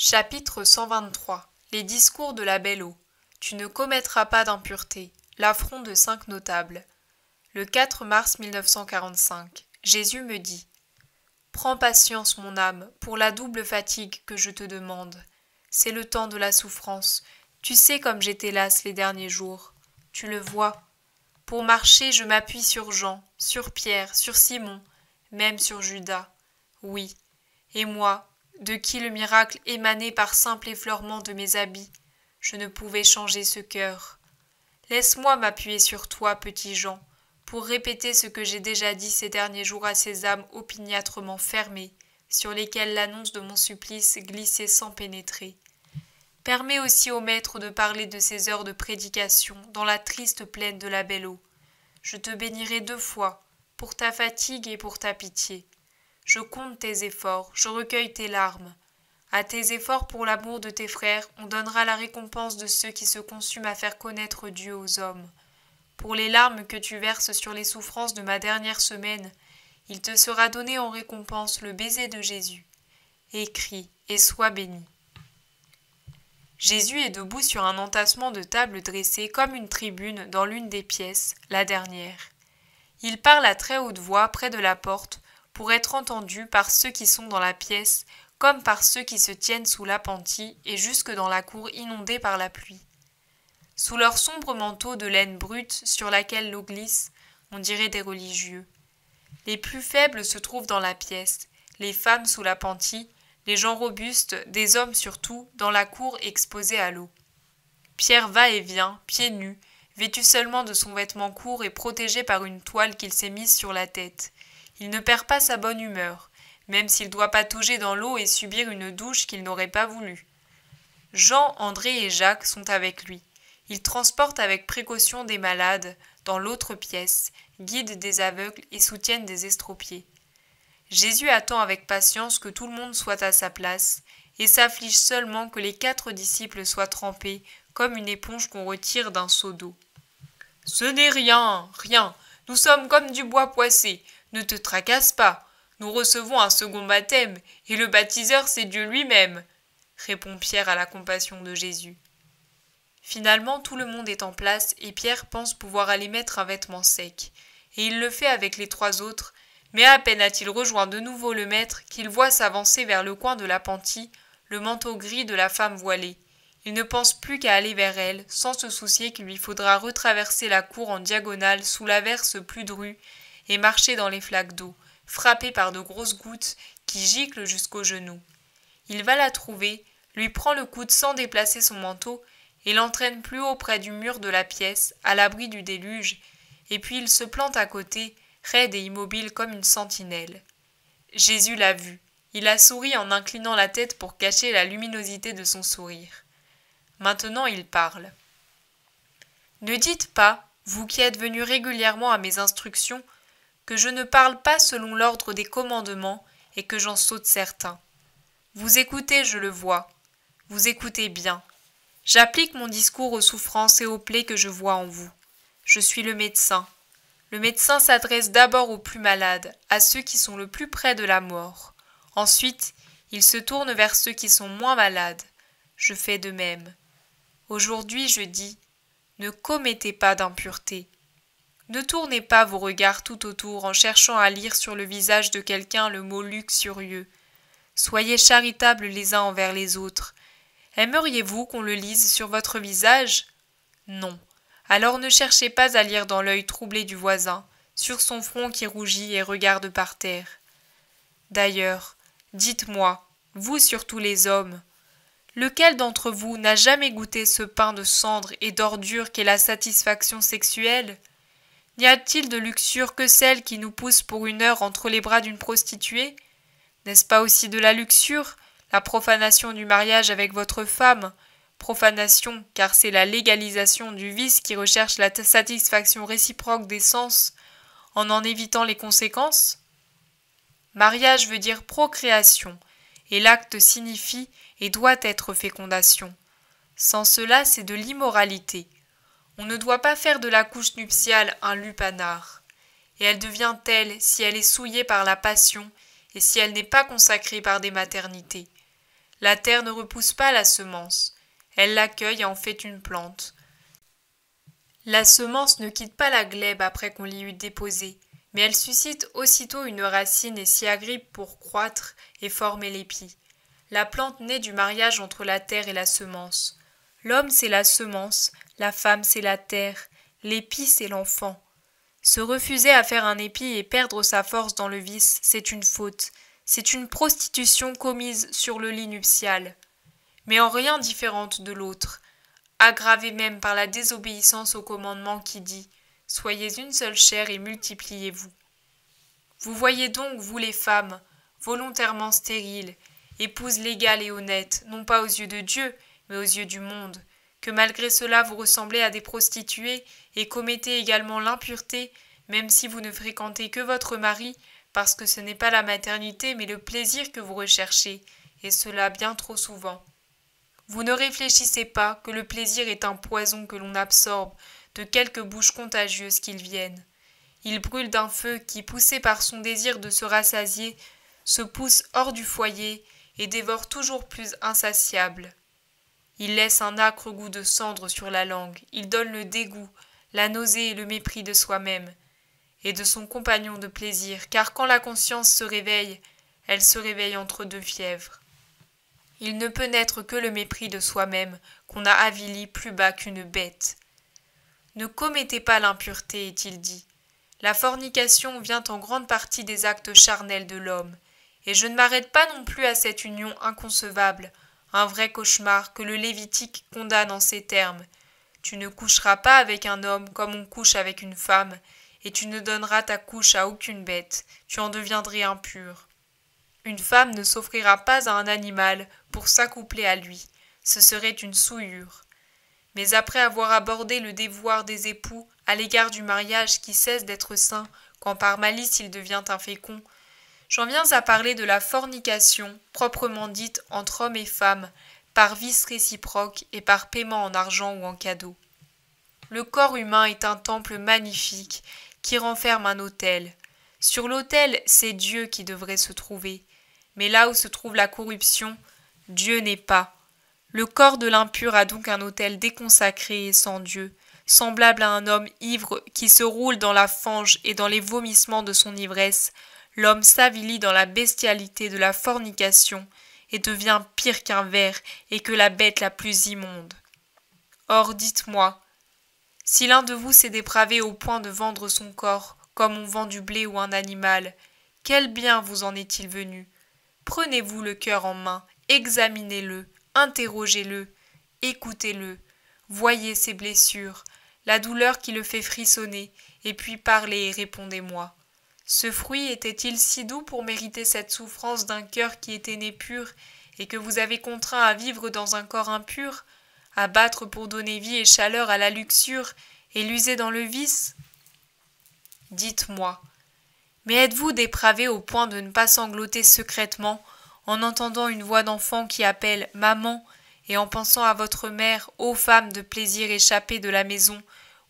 Chapitre 123. Les discours de la Belle Eau. Tu ne commettras pas d'impureté. L'affront de 5 notables. Le 4 mars 1945. Jésus me dit : Prends patience, mon âme, pour la double fatigue que je te demande. C'est le temps de la souffrance. Tu sais comme j'étais lasse les derniers jours. Tu le vois. Pour marcher, je m'appuie sur Jean, sur Pierre, sur Simon, même sur Judas. Oui. Et moi, de qui le miracle émanait par simple effleurement de mes habits, je ne pouvais changer ce cœur. Laisse-moi m'appuyer sur toi, petit Jean, pour répéter ce que j'ai déjà dit ces derniers jours à ces âmes opiniâtrement fermées, sur lesquelles l'annonce de mon supplice glissait sans pénétrer. Permets aussi au maître de parler de ces heures de prédication dans la triste plaine de la Belle Eau. Je te bénirai 2 fois, pour ta fatigue et pour ta pitié. Je compte tes efforts, je recueille tes larmes. À tes efforts pour l'amour de tes frères, on donnera la récompense de ceux qui se consument à faire connaître Dieu aux hommes. Pour les larmes que tu verses sur les souffrances de ma dernière semaine, il te sera donné en récompense le baiser de Jésus. Écris et sois béni. Jésus est debout sur un entassement de tables dressées comme une tribune dans l'une des pièces, la dernière. Il parle à très haute voix près de la porte, pour être entendu par ceux qui sont dans la pièce, comme par ceux qui se tiennent sous l'appentis et jusque dans la cour inondée par la pluie. Sous leur sombre manteau de laine brute sur laquelle l'eau glisse, on dirait des religieux. Les plus faibles se trouvent dans la pièce, les femmes sous l'appentis, les gens robustes, des hommes surtout, dans la cour exposés à l'eau. Pierre va et vient, pieds nus, vêtu seulement de son vêtement court et protégé par une toile qu'il s'est mise sur la tête. Il ne perd pas sa bonne humeur, même s'il doit patauger dans l'eau et subir une douche qu'il n'aurait pas voulu. Jean, André et Jacques sont avec lui. Ils transportent avec précaution des malades dans l'autre pièce, guident des aveugles et soutiennent des estropiés. Jésus attend avec patience que tout le monde soit à sa place et s'afflige seulement que les 4 disciples soient trempés comme une éponge qu'on retire d'un seau d'eau. « Ce n'est rien, rien, nous sommes comme du bois poissé. Ne te tracasse pas, nous recevons un second baptême, et le baptiseur c'est Dieu lui-même, répond Pierre à la compassion de Jésus. Finalement, tout le monde est en place, et Pierre pense pouvoir aller mettre un vêtement sec. Et il le fait avec les 3 autres, mais à peine a-t-il rejoint de nouveau le maître qu'il voit s'avancer vers le coin de l'appentis le manteau gris de la femme voilée. Il ne pense plus qu'à aller vers elle, sans se soucier qu'il lui faudra retraverser la cour en diagonale sous l'averse pludrue, et marcher dans les flaques d'eau, frappé par de grosses gouttes qui giclent jusqu'aux genoux. Il va la trouver, lui prend le coude sans déplacer son manteau, et l'entraîne plus haut près du mur de la pièce, à l'abri du déluge, et puis il se plante à côté, raide et immobile comme une sentinelle. Jésus l'a vu. Il a souri en inclinant la tête pour cacher la luminosité de son sourire. Maintenant il parle. « Ne dites pas, vous qui êtes venus régulièrement à mes instructions, que je ne parle pas selon l'ordre des commandements et que j'en saute certains. Vous écoutez, je le vois. Vous écoutez bien. J'applique mon discours aux souffrances et aux plaies que je vois en vous. Je suis le médecin. Le médecin s'adresse d'abord aux plus malades, à ceux qui sont le plus près de la mort. Ensuite, il se tourne vers ceux qui sont moins malades. Je fais de même. Aujourd'hui, je dis, ne commettez pas d'impureté. Ne tournez pas vos regards tout autour en cherchant à lire sur le visage de quelqu'un le mot luxurieux. Soyez charitables les uns envers les autres. Aimeriez-vous qu'on le lise sur votre visage ? Non. Alors ne cherchez pas à lire dans l'œil troublé du voisin, sur son front qui rougit et regarde par terre. D'ailleurs, dites-moi, vous surtout les hommes, lequel d'entre vous n'a jamais goûté ce pain de cendre et d'ordure qu'est la satisfaction sexuelle ? N'y a-t-il de luxure que celle qui nous pousse pour une heure entre les bras d'une prostituée ? N'est-ce pas aussi de la luxure, la profanation du mariage avec votre femme ? Profanation, car c'est la légalisation du vice qui recherche la satisfaction réciproque des sens, en évitant les conséquences ? Mariage veut dire procréation, et l'acte signifie et doit être fécondation. Sans cela, c'est de l'immoralité. On ne doit pas faire de la couche nuptiale un lupanar. Et elle devient telle si elle est souillée par la passion et si elle n'est pas consacrée par des maternités. La terre ne repousse pas la semence, elle l'accueille et en fait une plante. La semence ne quitte pas la glèbe après qu'on l'y eut déposée, mais elle suscite aussitôt une racine et s'y agrippe pour croître et former l'épi. La plante naît du mariage entre la terre et la semence. L'homme c'est la semence, la femme c'est la terre, l'épi c'est l'enfant. Se refuser à faire un épi et perdre sa force dans le vice, c'est une faute, c'est une prostitution commise sur le lit nuptial, mais en rien différente de l'autre, aggravée même par la désobéissance au commandement qui dit « Soyez une seule chair et multipliez-vous ». Vous voyez donc, vous les femmes, volontairement stériles, épouses légales et honnêtes, non pas aux yeux de Dieu, mais aux yeux du monde, que malgré cela vous ressemblez à des prostituées et commettez également l'impureté, même si vous ne fréquentez que votre mari, parce que ce n'est pas la maternité mais le plaisir que vous recherchez, et cela bien trop souvent. Vous ne réfléchissez pas que le plaisir est un poison que l'on absorbe, de quelque bouche contagieuse qu'il vienne. Il brûle d'un feu qui, poussé par son désir de se rassasier, se pousse hors du foyer et dévore toujours plus insatiable. Il laisse un âcre goût de cendre sur la langue, il donne le dégoût, la nausée et le mépris de soi-même, et de son compagnon de plaisir, car quand la conscience se réveille, elle se réveille entre deux fièvres. Il ne peut n'être que le mépris de soi-même, qu'on a avili plus bas qu'une bête. Ne commettez pas l'impureté, est-il dit. La fornication vient en grande partie des actes charnels de l'homme, et je ne m'arrête pas non plus à cette union inconcevable, un vrai cauchemar que le Lévitique condamne en ces termes. Tu ne coucheras pas avec un homme comme on couche avec une femme, et tu ne donneras ta couche à aucune bête, tu en deviendrais impur. Une femme ne s'offrira pas à un animal pour s'accoupler à lui, ce serait une souillure. Mais après avoir abordé le devoir des époux à l'égard du mariage qui cesse d'être saint quand par malice il devient infécond, j'en viens à parler de la fornication proprement dite entre hommes et femmes, par vice réciproque et par paiement en argent ou en cadeau. Le corps humain est un temple magnifique qui renferme un autel. Sur l'autel, c'est Dieu qui devrait se trouver. Mais là où se trouve la corruption, Dieu n'est pas. Le corps de l'impur a donc un autel déconsacré et sans Dieu, semblable à un homme ivre qui se roule dans la fange et dans les vomissements de son ivresse. L'homme s'avilit dans la bestialité de la fornication et devient pire qu'un ver et que la bête la plus immonde. Or, dites-moi, si l'un de vous s'est dépravé au point de vendre son corps, comme on vend du blé ou un animal, quel bien vous en est-il venu? Prenez-vous le cœur en main, examinez-le, interrogez-le, écoutez-le, voyez ses blessures, la douleur qui le fait frissonner, et puis parlez et répondez-moi. Ce fruit était-il si doux pour mériter cette souffrance d'un cœur qui était né pur, et que vous avez contraint à vivre dans un corps impur, à battre pour donner vie et chaleur à la luxure, et l'user dans le vice? Dites-moi, mais êtes-vous dépravé au point de ne pas sangloter secrètement en entendant une voix d'enfant qui appelle « Maman » et en pensant à votre mère, ô femme de plaisir échappée de la maison,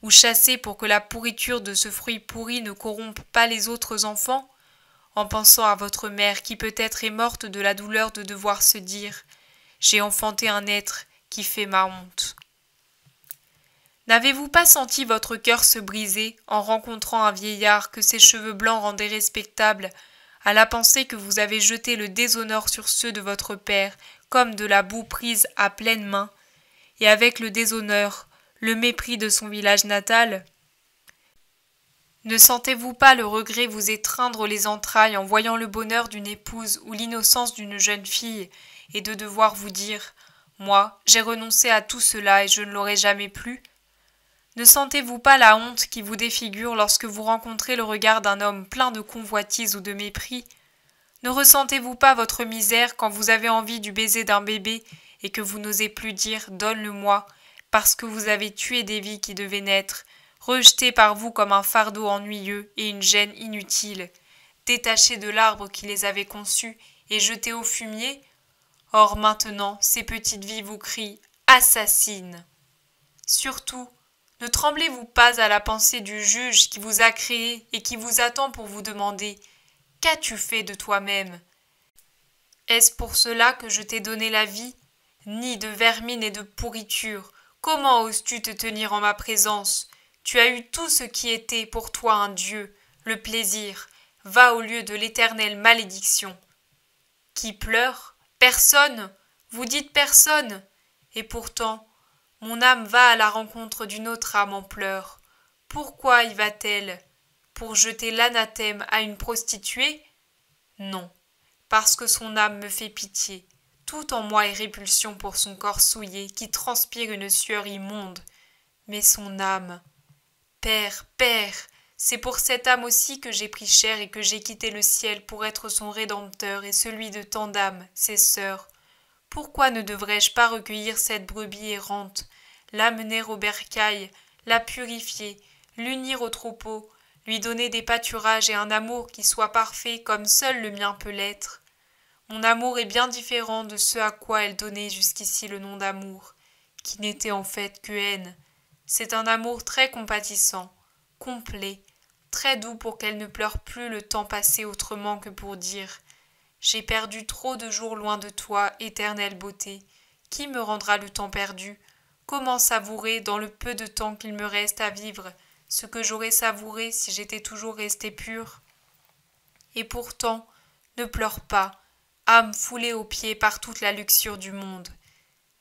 ou chassée pour que la pourriture de ce fruit pourri ne corrompe pas les autres enfants, en pensant à votre mère qui peut-être est morte de la douleur de devoir se dire « J'ai enfanté un être qui fait ma honte ». N'avez-vous pas senti votre cœur se briser en rencontrant un vieillard que ses cheveux blancs rendaient respectable, à la pensée que vous avez jeté le déshonneur sur ceux de votre père, comme de la boue prise à pleine main, et avec le déshonneur, le mépris de son village natal? Ne sentez-vous pas le regret vous étreindre les entrailles en voyant le bonheur d'une épouse ou l'innocence d'une jeune fille, et de devoir vous dire « Moi, j'ai renoncé à tout cela et je ne l'aurai jamais plus » ? Ne sentez-vous pas la honte qui vous défigure lorsque vous rencontrez le regard d'un homme plein de convoitise ou de mépris? Ne ressentez-vous pas votre misère quand vous avez envie du baiser d'un bébé et que vous n'osez plus dire « donne-le-moi » parce que vous avez tué des vies qui devaient naître, rejetées par vous comme un fardeau ennuyeux et une gêne inutile, détachées de l'arbre qui les avait conçues et jetées au fumier? Or maintenant, ces petites vies vous crient « assassine !» Surtout, ne tremblez-vous pas à la pensée du juge qui vous a créé et qui vous attend pour vous demander « Qu'as-tu fait de toi-même » Est-ce pour cela que je t'ai donné la vie? Nid de vermine et de pourriture, comment oses-tu te tenir en ma présence? Tu as eu tout ce qui était pour toi un Dieu, le plaisir. Va au lieu de l'éternelle malédiction. Qui pleure? Personne. Vous dites personne. Et pourtant, mon âme va à la rencontre d'une autre âme en pleurs. Pourquoi y va-t-elle? Pour jeter l'anathème à une prostituée? Non, parce que son âme me fait pitié. Tout en moi est répulsion pour son corps souillé qui transpire une sueur immonde. Mais son âme... Père, Père, c'est pour cette âme aussi que j'ai pris chair et que j'ai quitté le ciel pour être son Rédempteur et celui de tant d'âmes, ses sœurs. Pourquoi ne devrais-je pas recueillir cette brebis errante, l'amener au bercail, la purifier, l'unir au troupeau, lui donner des pâturages et un amour qui soit parfait comme seul le mien peut l'être? Mon amour est bien différent de ce à quoi elle donnait jusqu'ici le nom d'amour, qui n'était en fait que haine. C'est un amour très compatissant, complet, très doux pour qu'elle ne pleure plus le temps passé autrement que pour dire « J'ai perdu trop de jours loin de toi, éternelle beauté. Qui me rendra le temps perdu? Comment savourer, dans le peu de temps qu'il me reste à vivre, ce que j'aurais savouré si j'étais toujours restée pure? Et pourtant, ne pleure pas, âme foulée aux pieds par toute la luxure du monde.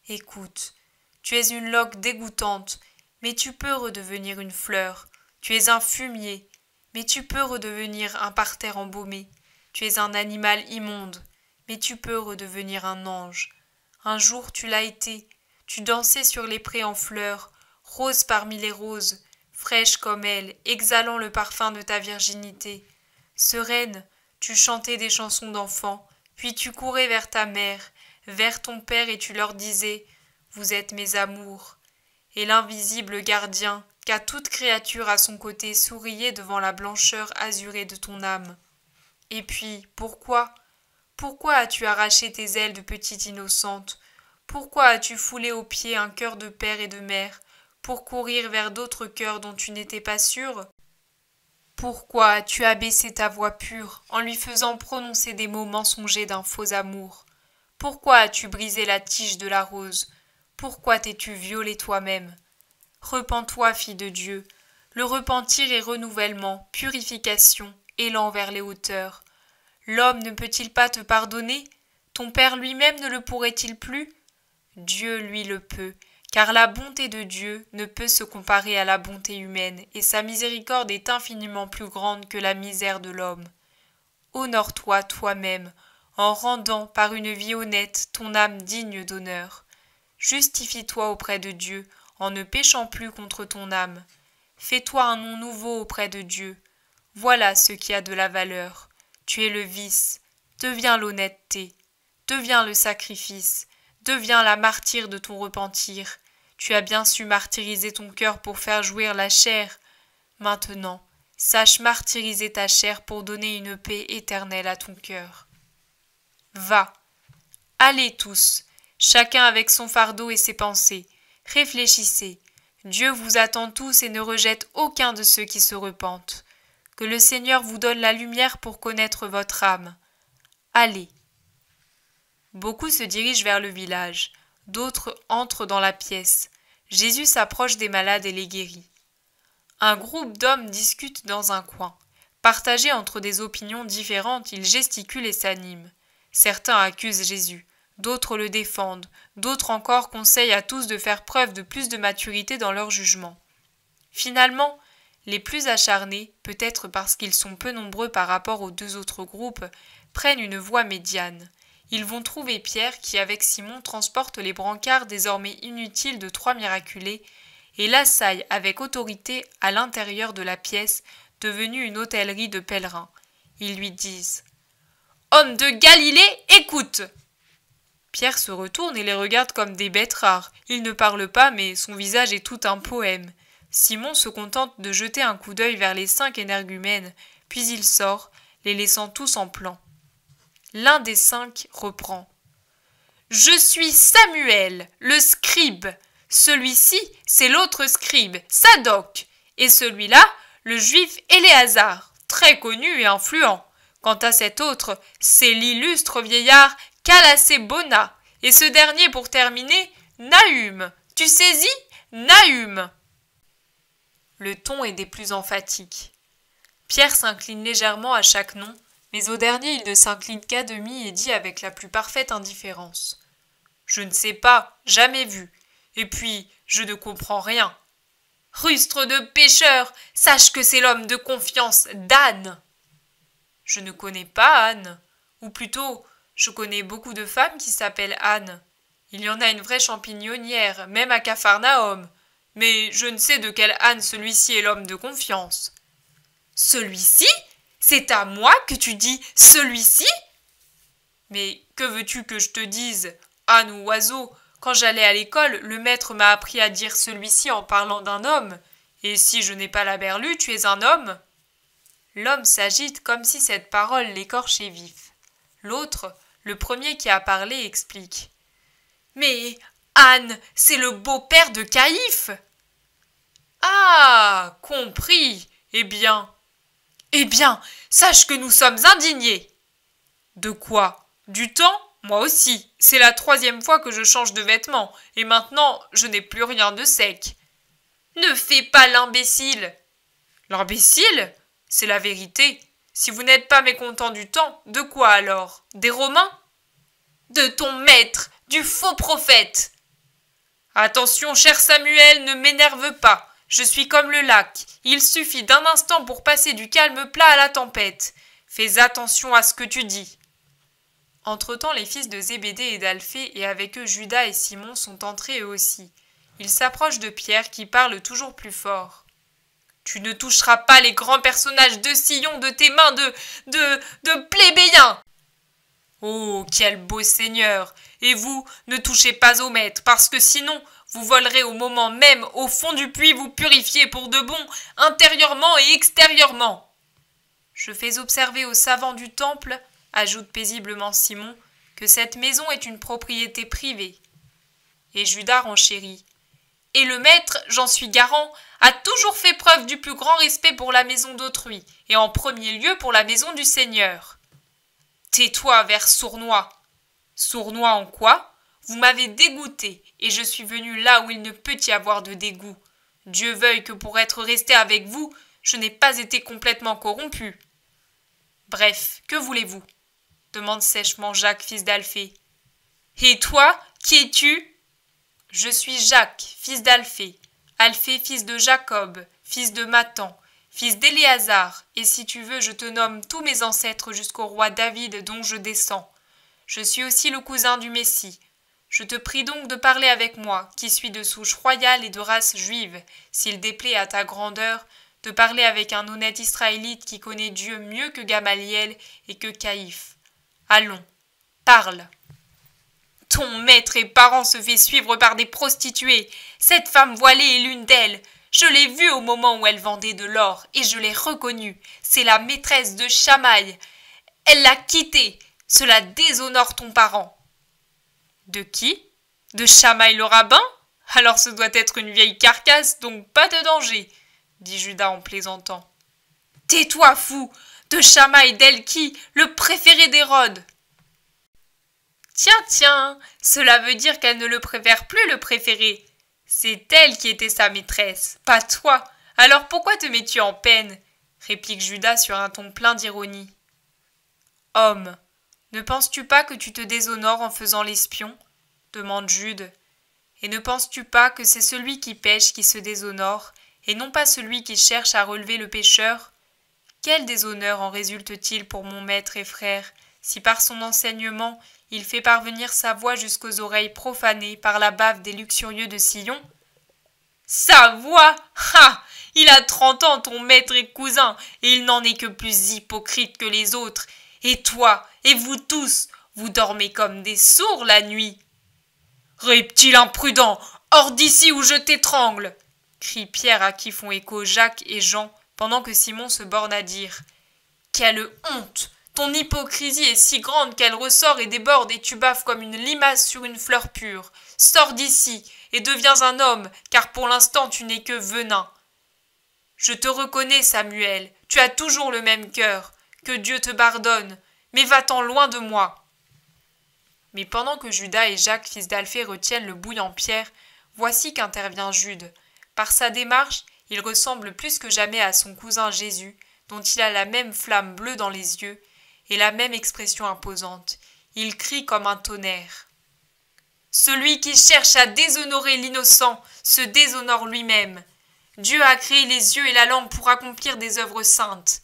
Écoute, tu es une loque dégoûtante, mais tu peux redevenir une fleur. Tu es un fumier, mais tu peux redevenir un parterre embaumé. Tu es un animal immonde, mais tu peux redevenir un ange. Un jour tu l'as été, tu dansais sur les prés en fleurs, rose parmi les roses, fraîche comme elle, exhalant le parfum de ta virginité. Sereine, tu chantais des chansons d'enfant, puis tu courais vers ta mère, vers ton père et tu leur disais « Vous êtes mes amours ». Et l'invisible gardien, qu'a toute créature à son côté, souriait devant la blancheur azurée de ton âme. Et puis, pourquoi as-tu arraché tes ailes de petite innocente? Pourquoi as-tu foulé aux pieds un cœur de père et de mère, pour courir vers d'autres cœurs dont tu n'étais pas sûre? Pourquoi as-tu abaissé ta voix pure, en lui faisant prononcer des mots mensongers d'un faux amour? Pourquoi as-tu brisé la tige de la rose? Pourquoi t'es-tu violée toi-même? Repens-toi, fille de Dieu. Le repentir est renouvellement, purification, élan vers les hauteurs. L'homme ne peut-il pas te pardonner? Ton Père lui-même ne le pourrait-il plus? Dieu, lui, le peut, car la bonté de Dieu ne peut se comparer à la bonté humaine, et sa miséricorde est infiniment plus grande que la misère de l'homme. Honore-toi toi-même, en rendant par une vie honnête ton âme digne d'honneur. Justifie-toi auprès de Dieu, en ne péchant plus contre ton âme. Fais-toi un nom nouveau auprès de Dieu. Voilà ce qui a de la valeur. Tu es le vice, deviens l'honnêteté, deviens le sacrifice, deviens la martyre de ton repentir. Tu as bien su martyriser ton cœur pour faire jouir la chair. Maintenant, sache martyriser ta chair pour donner une paix éternelle à ton cœur. Va, allez tous, chacun avec son fardeau et ses pensées. Réfléchissez. Dieu vous attend tous et ne rejette aucun de ceux qui se repentent. Que le Seigneur vous donne la lumière pour connaître votre âme. Allez. Beaucoup se dirigent vers le village. D'autres entrent dans la pièce. Jésus s'approche des malades et les guérit. Un groupe d'hommes discute dans un coin. Partagés entre des opinions différentes, ils gesticulent et s'animent. Certains accusent Jésus. D'autres le défendent, d'autres encore conseillent à tous de faire preuve de plus de maturité dans leur jugement. Finalement, les plus acharnés, peut-être parce qu'ils sont peu nombreux par rapport aux deux autres groupes, prennent une voie médiane. Ils vont trouver Pierre qui, avec Simon, transporte les brancards désormais inutiles de 3 miraculés et l'assaille avec autorité à l'intérieur de la pièce, devenue une hôtellerie de pèlerins. Ils lui disent « Homme de Galilée, écoute !» Pierre se retourne et les regarde comme des bêtes rares. Il ne parle pas, mais son visage est tout un poème. Simon se contente de jeter un coup d'œil vers les 5 énergumènes, puis il sort, les laissant tous en plan. L'un des 5 reprend. « Je suis Samuel, le scribe. Celui-ci, c'est l'autre scribe, Sadoc. Et celui-là, le juif Éléazar, très connu et influent. Quant à cet autre, c'est l'illustre vieillard Calasébona. Et ce dernier pour terminer, Nahum. Tu saisis? Nahum. Le ton est des plus emphatiques. Pierre s'incline légèrement à chaque nom, mais au dernier il ne s'incline qu'à demi et dit avec la plus parfaite indifférence. Je ne sais pas, jamais vu. Et puis, je ne comprends rien. Rustre de pêcheur, sache que c'est l'homme de confiance d'Anne. Je ne connais pas Anne. Ou plutôt, je connais beaucoup de femmes qui s'appellent Anne. Il y en a une vraie champignonnière, même à Capharnaüm. Mais je ne sais de quelle Anne celui-ci est l'homme de confiance. Celui-ci? C'est à moi que tu dis celui-ci? Mais que veux-tu que je te dise, Anne ou oiseau? Quand j'allais à l'école, le maître m'a appris à dire celui-ci en parlant d'un homme. Et si je n'ai pas la berlue, tu es un homme? L'homme s'agite comme si cette parole l'écorchait vif. L'autre, le premier qui a parlé, explique. Mais Anne, c'est le beau-père de Caïphe. Ah, compris. Eh bien, sache que nous sommes indignés. De quoi? Du temps? Moi aussi. C'est la 3e fois que je change de vêtements, et maintenant je n'ai plus rien de sec. Ne fais pas l'imbécile. L'imbécile? C'est la vérité. Si vous n'êtes pas mécontent du temps, de quoi alors? Des Romains? De ton maître, du faux prophète. Attention, cher Samuel, ne m'énerve pas. Je suis comme le lac. Il suffit d'un instant pour passer du calme plat à la tempête. Fais attention à ce que tu dis. Entre-temps, les fils de Zébédée et d'Alphée, et avec eux Judas et Simon, sont entrés eux aussi. Ils s'approchent de Pierre, qui parle toujours plus fort. Tu ne toucheras pas les grands personnages de Sion de tes mains de plébéiens. Oh, quel beau seigneur! Et vous, ne touchez pas au maître, parce que sinon, vous volerez au moment même au fond du puits vous purifier pour de bon, intérieurement et extérieurement. Je fais observer aux savants du temple, ajoute paisiblement Simon, que cette maison est une propriété privée. Et Judas renchérit. Et le maître, j'en suis garant, a toujours fait preuve du plus grand respect pour la maison d'autrui, et en premier lieu pour la maison du Seigneur. Tais-toi, vers sournois. Sournois en quoi? Vous m'avez dégoûté, et je suis venu là où il ne peut y avoir de dégoût. Dieu veuille que pour être resté avec vous, je n'ai pas été complètement corrompu. Bref, que voulez-vous? Demande sèchement Jacques, fils d'Alphée. Et toi, qui es-tu? Je suis Jacques, fils d'Alphée, Alphée, fils de Jacob, fils de Mathan, fils d'Éléazar, et si tu veux, je te nomme tous mes ancêtres jusqu'au roi David dont je descends. Je suis aussi le cousin du Messie. Je te prie donc de parler avec moi, qui suis de souche royale et de race juive, s'il déplaît à ta grandeur, de parler avec un honnête Israélite qui connaît Dieu mieux que Gamaliel et que Caïphe. Allons, parle. Ton maître et parent se fait suivre par des prostituées. Cette femme voilée est l'une d'elles. Je l'ai vue au moment où elle vendait de l'or, et je l'ai reconnue. C'est la maîtresse de Chamaï. Elle l'a quittée. Cela déshonore ton parent. De qui? De Chamaï le rabbin? Alors ce doit être une vieille carcasse, donc pas de danger, dit Judas en plaisantant. Tais-toi, fou! De Chamaï d'Elki, le préféré d'Hérode. Tiens, cela veut dire qu'elle ne le préfère plus, le préféré. C'est elle qui était sa maîtresse, pas toi. Alors pourquoi te mets-tu en peine? Réplique Judas sur un ton plein d'ironie. Homme, ne penses-tu pas que tu te déshonores en faisant l'espion? Demande Jude. Et ne penses-tu pas que c'est celui qui pêche qui se déshonore, et non pas celui qui cherche à relever le pécheur? Quel déshonneur en résulte-t-il pour mon maître et frère, si par son enseignement il fait parvenir sa voix jusqu'aux oreilles profanées par la bave des luxurieux de Sion? Sa voix! Ha! Il a 30 ans, ton maître et cousin, et il n'en est que plus hypocrite que les autres. Et toi, et vous tous, vous dormez comme des sourds la nuit. Reptile imprudent, hors d'ici ou je t'étrangle! Crie Pierre à qui font écho Jacques et Jean, pendant que Simon se borne à dire. Quelle honte! Ton hypocrisie est si grande qu'elle ressort et déborde et tu baffes comme une limace sur une fleur pure. Sors d'ici et deviens un homme, car pour l'instant tu n'es que venin. Je te reconnais, Samuel, tu as toujours le même cœur. Que Dieu te pardonne, mais va-t'en loin de moi. Mais pendant que Judas et Jacques, fils d'Alphée, retiennent le bouillant Pierre, voici qu'intervient Jude. Par sa démarche, il ressemble plus que jamais à son cousin Jésus, dont il a la même flamme bleue dans les yeux et la même expression imposante. Il crie comme un tonnerre. « Celui qui cherche à déshonorer l'innocent se déshonore lui-même. Dieu a créé les yeux et la langue pour accomplir des œuvres saintes.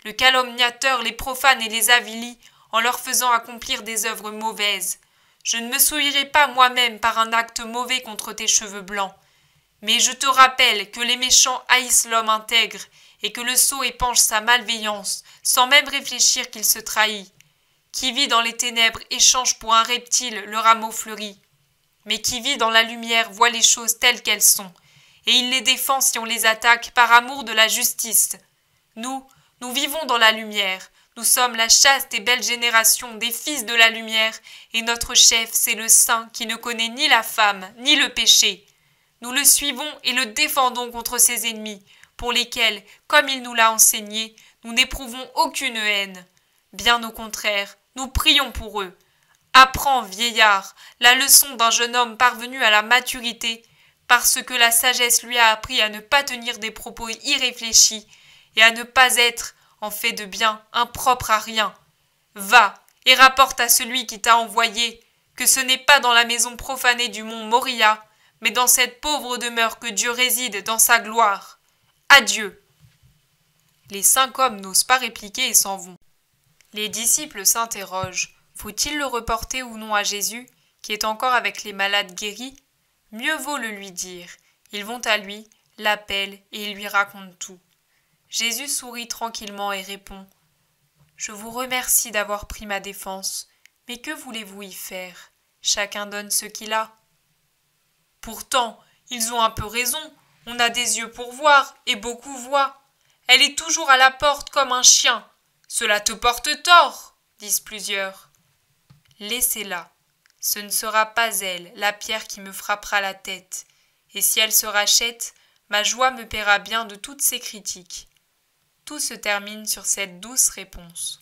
Le calomniateur les profane et les avilit en leur faisant accomplir des œuvres mauvaises. Je ne me souillerai pas moi-même par un acte mauvais contre tes cheveux blancs. Mais je te rappelle que les méchants haïssent l'homme intègre et que le sot épanche sa malveillance sans même réfléchir qu'il se trahit. Qui vit dans les ténèbres échange pour un reptile le rameau fleuri. Mais qui vit dans la lumière voit les choses telles qu'elles sont, et il les défend si on les attaque par amour de la justice. Nous vivons dans la lumière, nous sommes la chaste et belle génération des fils de la lumière, et notre chef, c'est le saint qui ne connaît ni la femme, ni le péché. Nous le suivons et le défendons contre ses ennemis, pour lesquels, comme il nous l'a enseigné, nous n'éprouvons aucune haine. Bien au contraire, nous prions pour eux. Apprends, vieillard, la leçon d'un jeune homme parvenu à la maturité, parce que la sagesse lui a appris à ne pas tenir des propos irréfléchis et à ne pas être, en fait de bien, impropre à rien. Va et rapporte à celui qui t'a envoyé que ce n'est pas dans la maison profanée du mont Moria, mais dans cette pauvre demeure que Dieu réside dans sa gloire. Adieu. Les 5 hommes n'osent pas répliquer et s'en vont. Les disciples s'interrogent. Faut-il le reporter ou non à Jésus, qui est encore avec les malades guéris? Mieux vaut le lui dire. Ils vont à lui, l'appellent et ils lui racontent tout. Jésus sourit tranquillement et répond « Je vous remercie d'avoir pris ma défense, mais que voulez-vous y faire? Chacun donne ce qu'il a. » Pourtant, ils ont un peu raison. On a des yeux pour voir et beaucoup voient. Elle est toujours à la porte comme un chien. Cela te porte tort, disent plusieurs. Laissez-la. Ce ne sera pas elle, la pierre qui me frappera la tête. Et si elle se rachète, ma joie me paiera bien de toutes ces critiques. Tout se termine sur cette douce réponse.